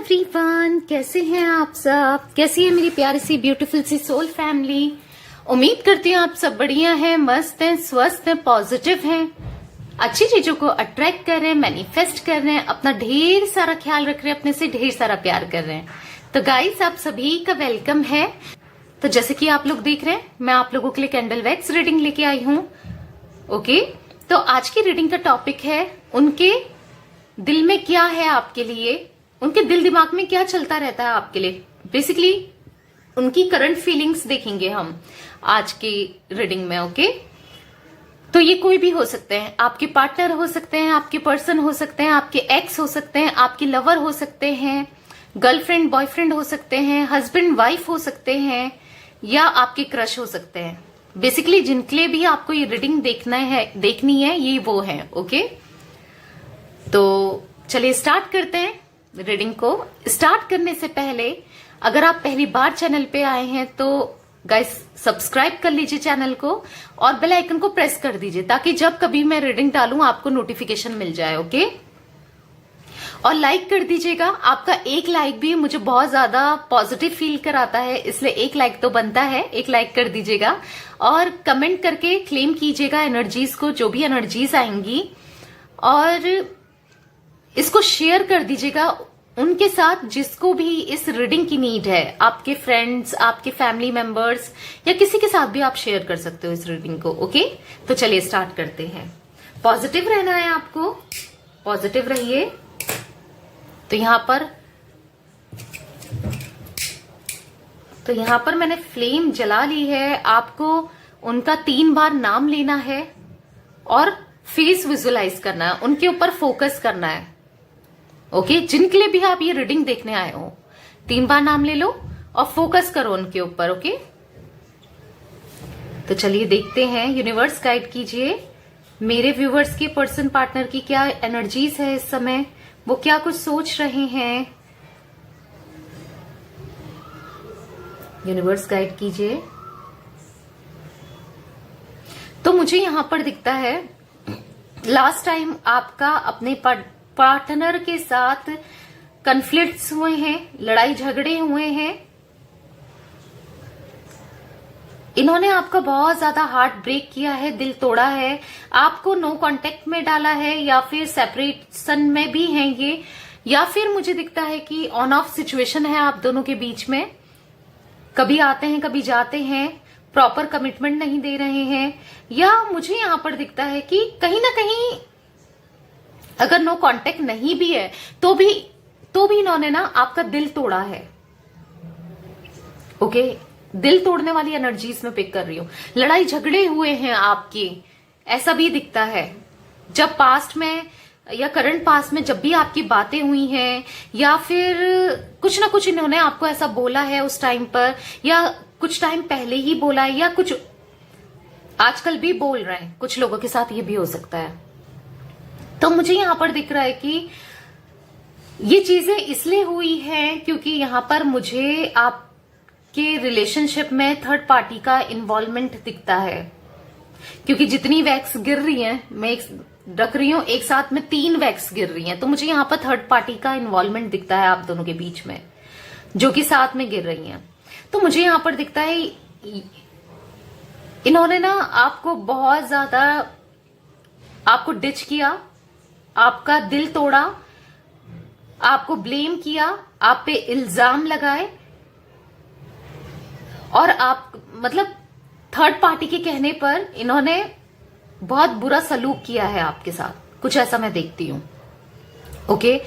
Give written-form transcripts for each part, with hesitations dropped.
Everyone, कैसे हैं आप सब? कैसी है मेरी प्यारी सी ब्यूटीफुल सी सोल फैमिली? उम्मीद करती हूँ आप सब बढ़िया हैं, मस्त हैं, स्वस्थ हैं, पॉजिटिव हैं, अच्छी चीजों को अट्रैक्ट कर रहे हैं, मैनिफेस्ट कर रहे हैं, अपना ढेर सारा ख्याल रख रहे हैं, अपने से ढेर सारा प्यार कर रहे हैं। तो गाइस, आप सभी का वेलकम है। तो जैसे कि आप लोग देख रहे हैं, मैं आप लोगों के लिए कैंडल वैक्स रीडिंग लेके आई हूँ। ओके, तो आज की रीडिंग का टॉपिक है उनके दिल में क्या है आपके लिए, उनके दिल दिमाग में क्या चलता रहता है आपके लिए। बेसिकली उनकी करंट फीलिंग्स देखेंगे हम आज की रीडिंग में। ओके, तो ये कोई भी हो सकते हैं, आपके पार्टनर हो सकते हैं, आपके पर्सन हो सकते हैं, आपके एक्स हो सकते हैं, आपके लवर हो सकते हैं, गर्लफ्रेंड बॉयफ्रेंड हो सकते हैं, हस्बैंड वाइफ हो सकते हैं, या आपके क्रश हो सकते हैं। बेसिकली जिनके लिए भी आपको ये रीडिंग देखनी है ये वो है। ओके, तो चलिए स्टार्ट करते हैं रीडिंग को। स्टार्ट करने से पहले अगर आप पहली बार चैनल पे आए हैं तो गाइस सब्सक्राइब कर लीजिए चैनल को और बेल आइकन को प्रेस कर दीजिए ताकि जब कभी मैं रीडिंग डालूं आपको नोटिफिकेशन मिल जाए। ओके, और लाइक कर दीजिएगा। आपका एक लाइक भी मुझे बहुत ज्यादा पॉजिटिव फील कराता है, इसलिए एक लाइक तो बनता है, एक लाइक कर दीजिएगा। और कमेंट करके क्लेम कीजिएगा एनर्जीज को, जो भी एनर्जीज आएंगी, और इसको शेयर कर दीजिएगा उनके साथ जिसको भी इस रीडिंग की नीड है। आपके फ्रेंड्स, आपके फैमिली मेंबर्स, या किसी के साथ भी आप शेयर कर सकते हो इस रीडिंग को। ओके, तो चलिए स्टार्ट करते हैं। पॉजिटिव रहना है आपको, पॉजिटिव रहिए। तो यहां पर मैंने फ्लेम जला ली है। आपको उनका 3 बार नाम लेना है और फेस विजुअलाइज करना है, उनके ऊपर फोकस करना है। ओके, जिनके लिए भी आप ये रीडिंग देखने आए हो, 3 बार नाम ले लो और फोकस करो उनके ऊपर। ओके, तो चलिए देखते हैं, यूनिवर्स गाइड कीजिए मेरे व्यूवर्स के पर्सन पार्टनर की क्या एनर्जीज है इस समय, वो क्या कुछ सोच रहे हैं। यूनिवर्स गाइड कीजिए। तो मुझे यहां पर दिखता है लास्ट टाइम आपका अपने पार्टनर के साथ कन्फ्लिक्ट्स हुए हैं, लड़ाई झगड़े हुए हैं। इन्होंने आपका बहुत ज्यादा हार्ट ब्रेक किया है, दिल तोड़ा है, आपको नो कांटेक्ट में डाला है, या फिर सेपरेशन में भी हैं ये, या फिर मुझे दिखता है कि ऑन ऑफ सिचुएशन है आप दोनों के बीच में। कभी आते हैं कभी जाते हैं, प्रॉपर कमिटमेंट नहीं दे रहे हैं, या मुझे यहां पर दिखता है कि कहीं ना कहीं अगर नो कांटेक्ट नहीं भी है तो भी इन्होंने ना आपका दिल तोड़ा है। ओके, दिल तोड़ने वाली एनर्जीज में पिक कर रही हूं। लड़ाई झगड़े हुए हैं आपकी, ऐसा भी दिखता है। जब पास्ट में या करंट पास्ट में जब भी आपकी बातें हुई हैं, या फिर कुछ ना कुछ इन्होंने आपको ऐसा बोला है उस टाइम पर, या कुछ टाइम पहले ही बोला है, या कुछ आजकल भी बोल रहे हैं, कुछ लोगों के साथ ये भी हो सकता है। तो मुझे यहां पर दिख रहा है कि ये चीजें इसलिए हुई हैं क्योंकि यहां पर मुझे आपके रिलेशनशिप में थर्ड पार्टी का इन्वॉल्वमेंट दिखता है। क्योंकि जितनी वैक्स गिर रही हैं, मैं रख रही हूं एक साथ में 3 वैक्स गिर रही हैं, तो मुझे यहां पर थर्ड पार्टी का इन्वॉल्वमेंट दिखता है आप दोनों के बीच में, जो कि साथ में गिर रही हैं। तो मुझे यहां पर दिखता है इन्होंने ना आपको बहुत ज्यादा आपको डिच किया, आपका दिल तोड़ा, आपको ब्लेम किया, आप पे इल्जाम लगाए, और आप मतलब थर्ड पार्टी के कहने पर इन्होंने बहुत बुरा सलूक किया है आपके साथ, कुछ ऐसा मैं देखती हूं। ओके,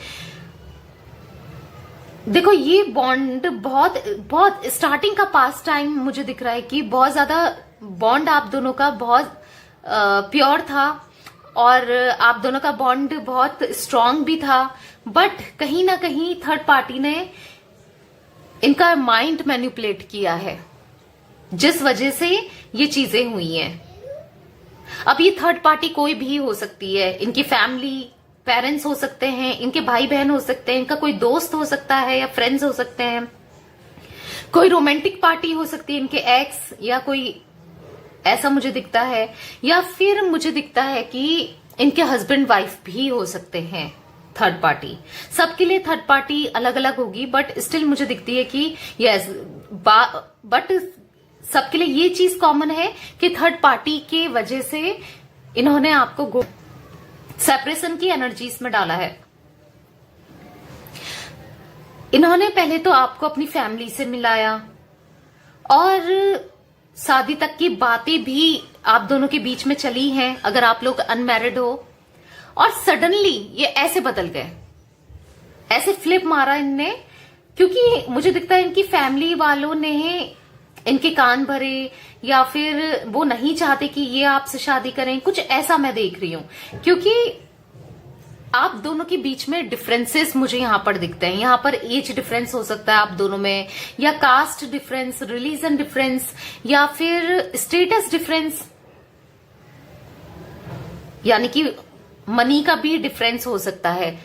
देखो ये बॉन्ड बहुत स्टार्टिंग का पास्ट टाइम मुझे दिख रहा है कि बहुत ज्यादा बॉन्ड आप दोनों का बहुत प्योर था, और आप दोनों का बॉन्ड बहुत स्ट्रांग भी था। बट कहीं ना कहीं थर्ड पार्टी ने इनका माइंड मैनिपुलेट किया है, जिस वजह से ये चीजें हुई हैं। अब ये थर्ड पार्टी कोई भी हो सकती है, इनकी फैमिली, पेरेंट्स हो सकते हैं, इनके भाई बहन हो सकते हैं, इनका कोई दोस्त हो सकता है, या फ्रेंड्स हो सकते हैं, कोई रोमांटिक पार्टी हो सकती है, इनके एक्स, या कोई ऐसा मुझे दिखता है, या फिर मुझे दिखता है कि इनके हस्बैंड वाइफ भी हो सकते हैं। Third party. सबके लिए थर्ड पार्टी अलग अलग होगी, बट स्टिल मुझे दिखती है कि यस, बट सबके लिए ये चीज कॉमन है कि थर्ड पार्टी के वजह से इन्होंने आपको सेपरेशन की एनर्जीज में डाला है। इन्होंने पहले तो आपको अपनी फैमिली से मिलाया और शादी तक की बातें भी आप दोनों के बीच में चली हैं, अगर आप लोग अनमैरिड हो, और सडनली ये ऐसे बदल गए, ऐसे फ्लिप मारा इनने, क्योंकि मुझे दिखता है इनकी फैमिली वालों ने इनके कान भरे, या फिर वो नहीं चाहते कि ये आपसे शादी करें, कुछ ऐसा मैं देख रही हूं। क्योंकि आप दोनों के बीच में डिफरेंसेस मुझे यहां पर दिखते हैं। यहां पर एज डिफरेंस हो सकता है आप दोनों में, या कास्ट डिफरेंस, रिलीजन डिफरेंस, या फिर स्टेटस डिफरेंस, यानी कि मनी का भी डिफरेंस हो सकता है।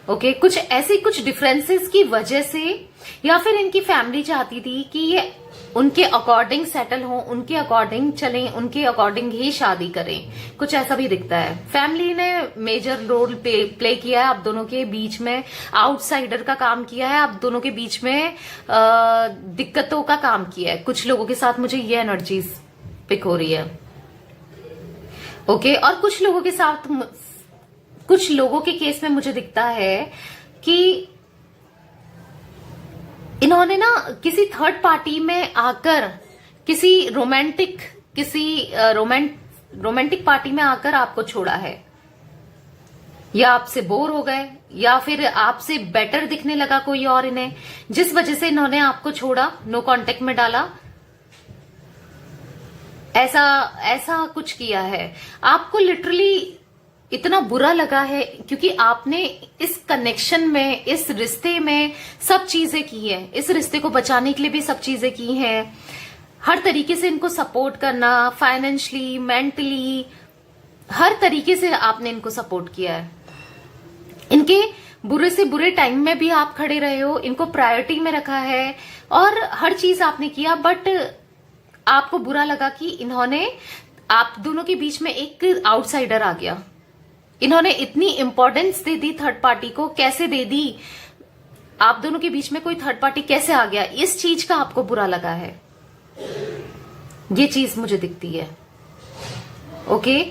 ओके, कुछ ऐसे कुछ डिफरेंसेस की वजह से, या फिर इनकी फैमिली चाहती थी कि ये उनके अकॉर्डिंग सेटल हो, उनके अकॉर्डिंग चलें, उनके अकॉर्डिंग ही शादी करें, कुछ ऐसा भी दिखता है। फैमिली ने मेजर रोल प्ले किया है आप दोनों के बीच में, आउटसाइडर का काम किया है, आप दोनों के बीच में दिक्कतों का काम किया है। कुछ लोगों के साथ मुझे ये एनर्जीज पिक हो रही है। ओके, और कुछ लोगों के साथ, कुछ लोगों के केस में मुझे दिखता है कि इन्होंने ना किसी थर्ड पार्टी में आकर, किसी रोमांटिक पार्टी में आकर आपको छोड़ा है, या आपसे बोर हो गए, या फिर आपसे बेटर दिखने लगा कोई और इन्हें, जिस वजह से इन्होंने आपको छोड़ा, नो कांटेक्ट में डाला। ऐसा कुछ किया है। आपको लिटरली इतना बुरा लगा है क्योंकि आपने इस कनेक्शन में, इस रिश्ते में सब चीजें की है, इस रिश्ते को बचाने के लिए भी सब चीजें की हैं। हर तरीके से इनको सपोर्ट करना, फाइनेंशियली, मेंटली, हर तरीके से आपने इनको सपोर्ट किया है। इनके बुरे से बुरे टाइम में भी आप खड़े रहे हो, इनको प्रायोरिटी में रखा है और हर चीज आपने किया, बट आपको बुरा लगा कि इन्होंने, आप दोनों के बीच में एक आउटसाइडर आ गया। इन्होंने इतनी इंपॉर्टेंस दे दी थर्ड पार्टी को, कैसे दे दी, आप दोनों के बीच में कोई थर्ड पार्टी कैसे आ गया, इस चीज का आपको बुरा लगा है। ये चीज मुझे दिखती है। ओके,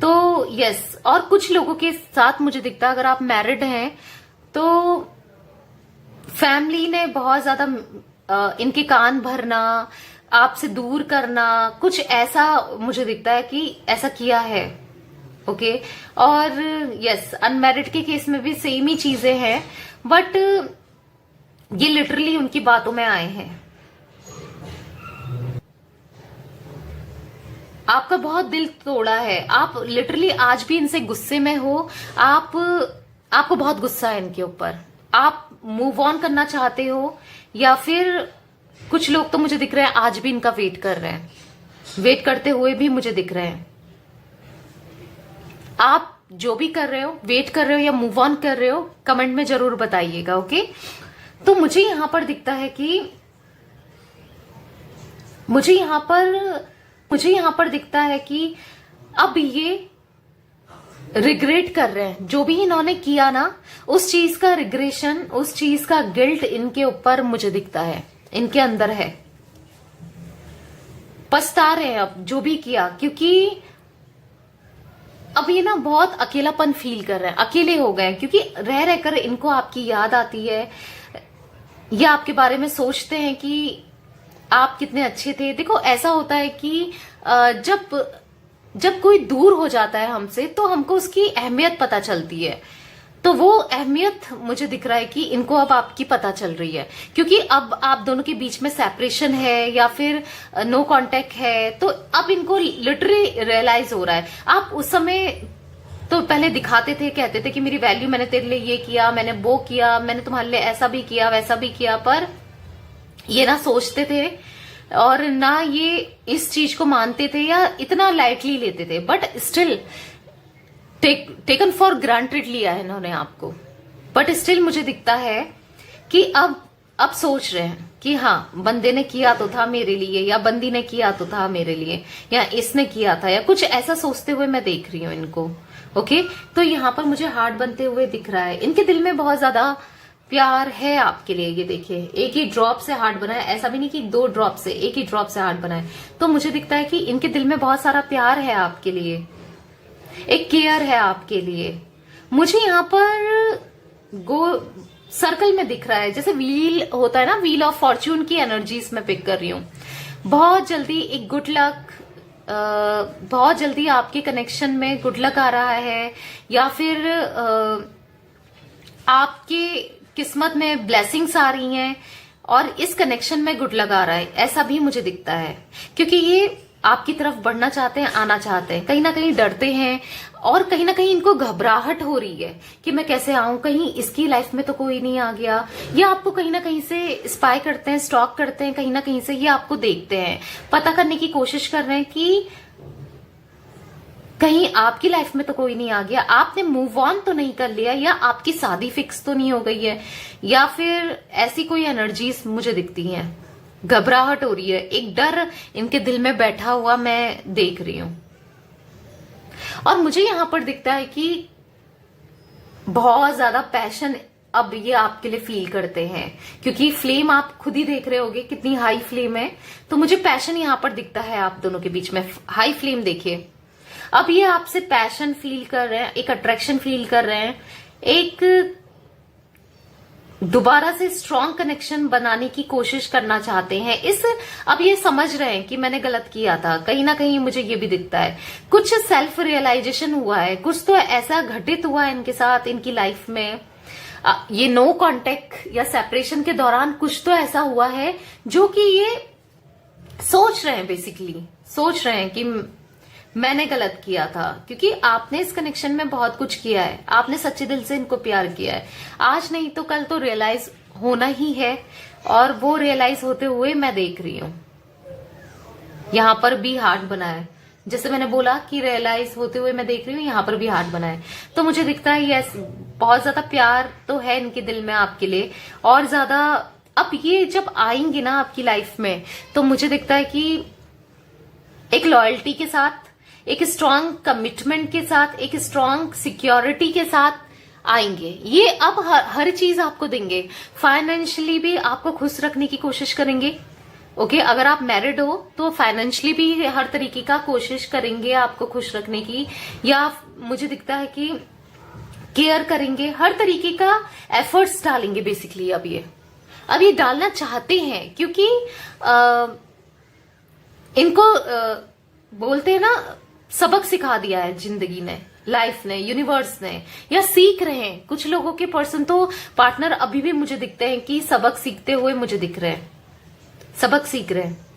तो यस, और कुछ लोगों के साथ मुझे दिखता है, अगर आप मैरिड हैं तो फैमिली ने बहुत ज्यादा इनके कान भरना, आपसे दूर करना, कुछ ऐसा मुझे दिखता है कि ऐसा किया है। ओके, और यस, अनमैरिड के केस में भी सेम ही चीजें हैं, बट ये लिटरली उनकी बातों में आए हैं। आपका बहुत दिल तोड़ा है, आप लिटरली आज भी इनसे गुस्से में हो, आपको बहुत गुस्सा है इनके ऊपर, आप मूव ऑन करना चाहते हो, या फिर कुछ लोग तो मुझे दिख रहे हैं आज भी इनका वेट कर रहे हैं, वेट करते हुए भी मुझे दिख रहे हैं। आप जो भी कर रहे हो, वेट कर रहे हो या मूव ऑन कर रहे हो, कमेंट में जरूर बताइएगा। ओके, तो मुझे यहां पर दिखता है कि मुझे यहां पर दिखता है कि अब ये रिग्रेट कर रहे हैं, जो भी इन्होंने किया ना, उस चीज का रिग्रेशन, उस चीज का गिल्ट इनके ऊपर मुझे दिखता है, इनके अंदर है। पछता रहे हैं अब जो भी किया, क्योंकि अब ये ना बहुत अकेलापन फील कर रहे हैं, अकेले हो गए, क्योंकि रह रहकर इनको आपकी याद आती है, या आपके बारे में सोचते हैं कि आप कितने अच्छे थे। देखो, ऐसा होता है कि जब कोई दूर हो जाता है हमसे, तो हमको उसकी अहमियत पता चलती है। तो वो अहमियत मुझे दिख रहा है कि इनको अब आपकी पता चल रही है, क्योंकि अब आप दोनों के बीच में सेपरेशन है या फिर नो कांटेक्ट है, तो अब इनको लिटरली रियलाइज हो रहा है। आप उस समय तो पहले दिखाते थे, कहते थे कि मेरी वैल्यू, मैंने तेरे लिए ये किया, मैंने वो किया, मैंने तुम्हारे लिए ऐसा भी किया, वैसा भी किया, पर ये ना सोचते थे और ना ये इस चीज को मानते थे या इतना लाइटली लेते थे, but still taken for granted लिया है इन्होंने आपको। बट स्टिल मुझे दिखता है कि अब सोच रहे हैं कि हाँ, बंदे ने किया तो था मेरे लिए, या बंदी ने किया तो था मेरे लिए, या इसने किया था, या कुछ ऐसा सोचते हुए मैं देख रही हूं इनको। ओके, तो यहाँ पर मुझे हार्ट बनते हुए दिख रहा है। इनके दिल में बहुत ज्यादा प्यार है आपके लिए। ये देखिए, एक ही ड्रॉप से हार्ट बना है, ऐसा भी नहीं कि 2 ड्रॉप से, एक ही ड्रॉप से हार्ट बना है। तो मुझे दिखता है कि इनके दिल में बहुत सारा प्यार है आपके लिए, एक केयर है आपके लिए। मुझे यहाँ पर सर्कल में दिख रहा है, जैसे व्हील होता है ना, व्हील ऑफ फॉर्च्यून की एनर्जीज मैं पिक कर रही हूँ। बहुत जल्दी एक गुड लक, बहुत जल्दी आपके कनेक्शन में गुड लक आ रहा है, या फिर आपके किस्मत में ब्लेसिंग्स आ रही हैं और इस कनेक्शन में गुड लक आ रहा है, ऐसा भी मुझे दिखता है। क्योंकि ये आपकी तरफ बढ़ना चाहते हैं, आना चाहते हैं, कहीं ना कहीं डरते हैं और कहीं ना कहीं इनको घबराहट हो रही है कि मैं कैसे आऊं, कहीं इसकी लाइफ में तो कोई नहीं आ गया। या आपको कहीं ना कहीं से स्पाई करते हैं, स्टॉक करते हैं, कहीं ना कहीं से ये आपको देखते हैं, पता करने की कोशिश कर रहे हैं कि कहीं आपकी लाइफ में तो कोई नहीं आ गया, आपने मूव ऑन तो नहीं कर लिया, या आपकी शादी फिक्स तो नहीं हो गई है, या फिर ऐसी कोई एनर्जीज मुझे दिखती हैं। घबराहट हो रही है, एक डर इनके दिल में बैठा हुआ मैं देख रही हूं। और मुझे यहां पर दिखता है कि बहुत ज्यादा पैशन अब ये आपके लिए फील करते हैं, क्योंकि फ्लेम आप खुद ही देख रहे होगे कितनी हाई फ्लेम है। तो मुझे पैशन यहां पर दिखता है आप दोनों के बीच में, हाई फ्लेम देखिए। अब ये आपसे पैशन फील कर रहे हैं, एक अट्रैक्शन फील कर रहे हैं, एक दोबारा से स्ट्रॉन्ग कनेक्शन बनाने की कोशिश करना चाहते हैं। अब ये समझ रहे हैं कि मैंने गलत किया था, कहीं ना कहीं मुझे ये भी दिखता है। कुछ सेल्फ रियलाइजेशन हुआ है, कुछ तो ऐसा घटित हुआ है इनके साथ, इनकी लाइफ में। ये नो कांटेक्ट या सेपरेशन के दौरान कुछ तो ऐसा हुआ है जो कि ये सोच रहे हैं, बेसिकली सोच रहे हैं कि मैंने गलत किया था। क्योंकि आपने इस कनेक्शन में बहुत कुछ किया है, आपने सच्चे दिल से इनको प्यार किया है, आज नहीं तो कल तो रियलाइज होना ही है, और वो रियलाइज होते हुए मैं देख रही हूं। यहां पर भी हार्ट बना है, जैसे मैंने बोला कि रियलाइज होते हुए मैं देख रही हूँ, यहां पर भी हार्ट बना है। तो मुझे दिखता है यस, बहुत ज्यादा प्यार तो है इनके दिल में आपके लिए, और ज्यादा। अब ये जब आएंगे ना आपकी लाइफ में, तो मुझे दिखता है कि एक लॉयल्टी के साथ, एक स्ट्रांग कमिटमेंट के साथ, एक स्ट्रांग सिक्योरिटी के साथ आएंगे। ये अब हर चीज आपको देंगे, फाइनेंशियली भी आपको खुश रखने की कोशिश करेंगे। ओके, अगर आप मैरिड हो तो फाइनेंशियली भी हर तरीके का कोशिश करेंगे आपको खुश रखने की, या मुझे दिखता है कि केयर करेंगे, हर तरीके का एफर्ट्स डालेंगे बेसिकली। अब ये डालना चाहते हैं, क्योंकि इनको बोलते हैं ना, सबक सिखा दिया है जिंदगी ने, लाइफ ने, यूनिवर्स ने, या सीख रहे हैं। कुछ लोगों के पर्सन तो पार्टनर अभी भी मुझे दिखते हैं कि सबक सीखते हुए मुझे दिख रहे हैं, सबक सीख रहे हैं।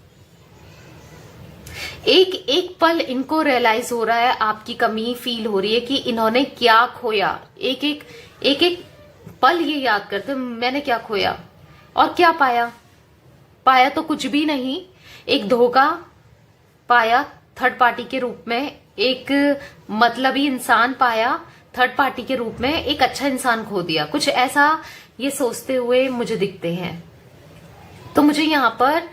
एक एक पल इनको रियलाइज हो रहा है, आपकी कमी फील हो रही है कि इन्होंने क्या खोया। एक एक पल ये याद करते, मैंने क्या खोया और क्या पाया तो कुछ भी नहीं। एक धोखा पाया थर्ड पार्टी के रूप में, एक मतलबी इंसान पाया थर्ड पार्टी के रूप में, एक अच्छा इंसान खो दिया, कुछ ऐसा ये सोचते हुए मुझे दिखते हैं। तो मुझे यहाँ पर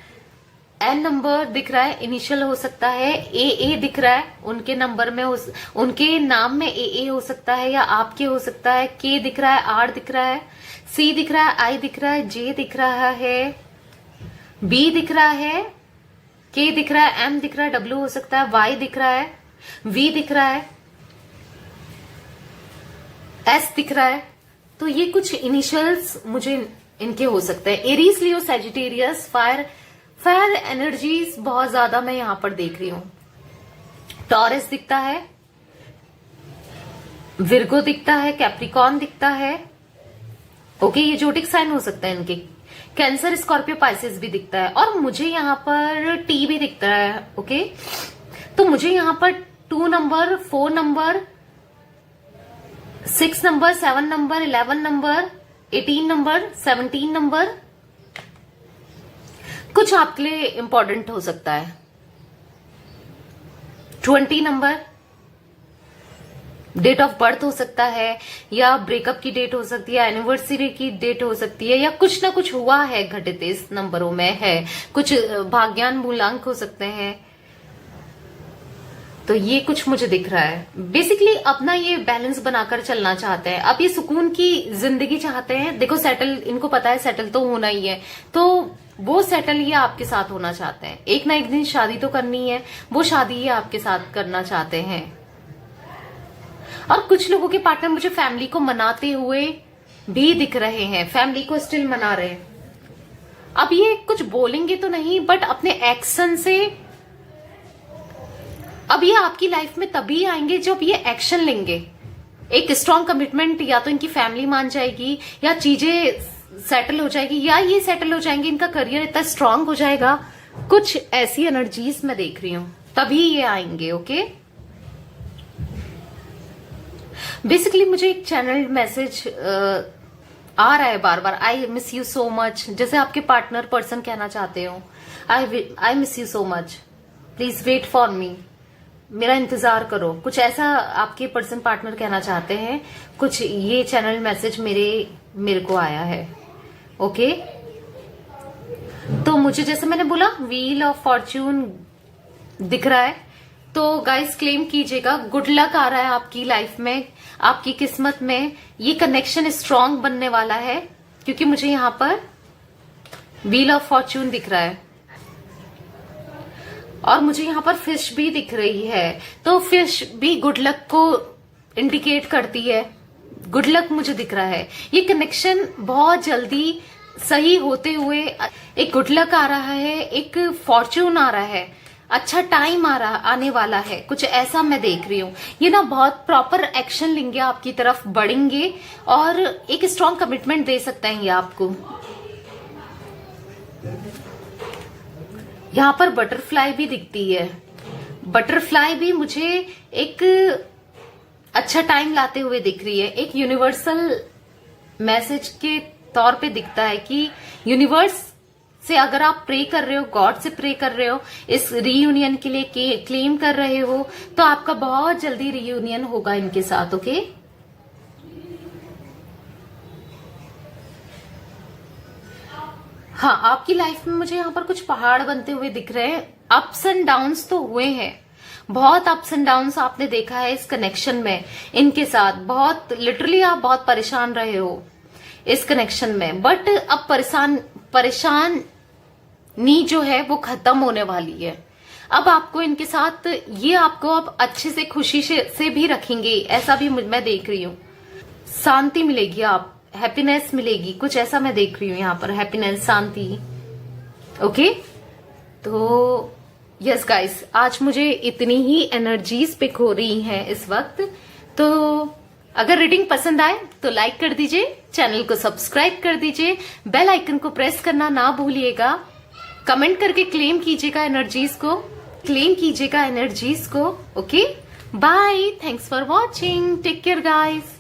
एन नंबर दिख रहा है, इनिशियल हो सकता है, ए दिख रहा है, उनके नंबर में उनके नाम में ए हो सकता है, या आपके हो सकता है। के दिख रहा है, आर दिख रहा है, सी दिख रहा है, आई दिख रहा है, जे दिख रहा है, बी दिख रहा है, के दिख रहा है, एम दिख रहा है, डब्ल्यू हो सकता है, वाई दिख रहा है, वी दिख रहा है, एस दिख रहा है। तो ये कुछ इनिशियल्स मुझे इनके हो सकते हैं। एरीज, लियो, सैजिटेरियस, फायर एनर्जीज बहुत ज्यादा मैं यहां पर देख रही हूं। टॉरस दिखता है, विर्गो दिखता है, कैप्रिकॉन दिखता है। ओके, ये जोटिक साइन हो सकता है इनके। कैंसर, स्कॉर्पियो, पाइसेस भी दिखता है, और मुझे यहाँ पर टी भी दिखता है। ओके, तो मुझे यहाँ पर 2 number, 4 number, 6 number, 7 number, 11 number, 18 number, 17 number कुछ आपके लिए इंपॉर्टेंट हो सकता है। 20 नंबर डेट ऑफ बर्थ हो सकता है, या ब्रेकअप की डेट हो सकती है, एनिवर्सरी की डेट हो सकती है, या कुछ ना कुछ हुआ है घटित इस नंबरों में है। कुछ भाग्यान मूलांक हो सकते हैं। तो ये कुछ मुझे दिख रहा है। बेसिकली अपना ये बैलेंस बनाकर चलना चाहते हैं। अब ये सुकून की जिंदगी चाहते हैं। देखो सेटल, इनको पता है सेटल तो होना ही है, तो वो सेटल ये आपके साथ होना चाहते हैं। एक ना एक दिन शादी तो करनी है, वो शादी ये आपके साथ करना चाहते हैं। और कुछ लोगों के पार्टनर मुझे फैमिली को मनाते हुए भी दिख रहे हैं, फैमिली को स्टिल मना रहे हैं। अब ये कुछ बोलेंगे तो नहीं, बट अपने एक्शन से अब ये आपकी लाइफ में तभी आएंगे जब ये एक्शन लेंगे। एक स्ट्रॉन्ग कमिटमेंट या तो इनकी फैमिली मान जाएगी, या चीजें सेटल हो जाएगी, या ये सेटल हो जाएंगे, इनका करियर इतना स्ट्रांग हो जाएगा। कुछ ऐसी एनर्जीज मैं देख रही हूं, तभी ये आएंगे। ओके, बेसिकली मुझे एक चैनल मैसेज आ रहा है बार बार, I miss you so much. जैसे आपके पार्टनर पर्सन कहना चाहते हो, I miss you so much, please wait for me, मेरा इंतजार करो। कुछ ऐसा आपके पर्सन पार्टनर कहना चाहते हैं। कुछ ये चैनल मैसेज मेरे को आया है। ओके, तो मुझे जैसे मैंने बोला व्हील ऑफ फॉर्च्यून दिख रहा है, तो गाइस क्लेम कीजिएगा। गुड लक आ रहा है आपकी लाइफ में, आपकी किस्मत में। ये कनेक्शन स्ट्रांग बनने वाला है, क्योंकि मुझे यहां पर व्हील ऑफ फॉर्च्यून दिख रहा है और मुझे यहां पर फिश भी दिख रही है। तो फिश भी गुड लक को इंडिकेट करती है। गुड लक मुझे दिख रहा है। ये कनेक्शन बहुत जल्दी सही होते हुए एक गुड लक आ रहा है, एक फॉर्च्यून आ रहा है, अच्छा टाइम आने वाला है। कुछ ऐसा मैं देख रही हूँ। ये ना बहुत प्रॉपर एक्शन लेंगे, आपकी तरफ बढ़ेंगे और एक स्ट्रॉन्ग कमिटमेंट दे सकते हैं ये आपको। यहां पर बटरफ्लाई भी दिखती है। बटरफ्लाई भी मुझे एक अच्छा टाइम लाते हुए दिख रही है। एक यूनिवर्सल मैसेज के तौर पे दिखता है कि यूनिवर्स से अगर आप प्रे कर रहे हो, गॉड से प्रे कर रहे हो, इस रीयूनियन के लिए क्लेम कर रहे हो, तो आपका बहुत जल्दी रीयूनियन होगा इनके साथ। ओके, हाँ, आपकी लाइफ में मुझे यहाँ पर कुछ पहाड़ बनते हुए दिख रहे हैं। अप्स एंड डाउन्स तो हुए हैं, बहुत अप्स एंड डाउन्स आपने देखा है इस कनेक्शन में इनके साथ। बहुत लिटरली आप बहुत परेशान रहे हो इस कनेक्शन में, बट अब परेशानी जो है वो खत्म होने वाली है। अब आपको इनके साथ ये आपको अब अच्छे से खुशी से भी रखेंगे, ऐसा भी मैं देख रही हूँ। शांति मिलेगी, आप हैप्पीनेस मिलेगी, कुछ ऐसा मैं देख रही हूँ यहाँ पर, हैप्पीनेस, शांति। ओके, तो यस गाइस, आज मुझे इतनी ही एनर्जीज पिक हो रही हैं इस वक्त। तो अगर रीडिंग पसंद आए तो लाइक कर दीजिए, चैनल को सब्सक्राइब कर दीजिए, बेल आइकन को प्रेस करना ना भूलिएगा, कमेंट करके क्लेम कीजिएगा एनर्जीज को। Okay, bye, thanks for watching, take care guys.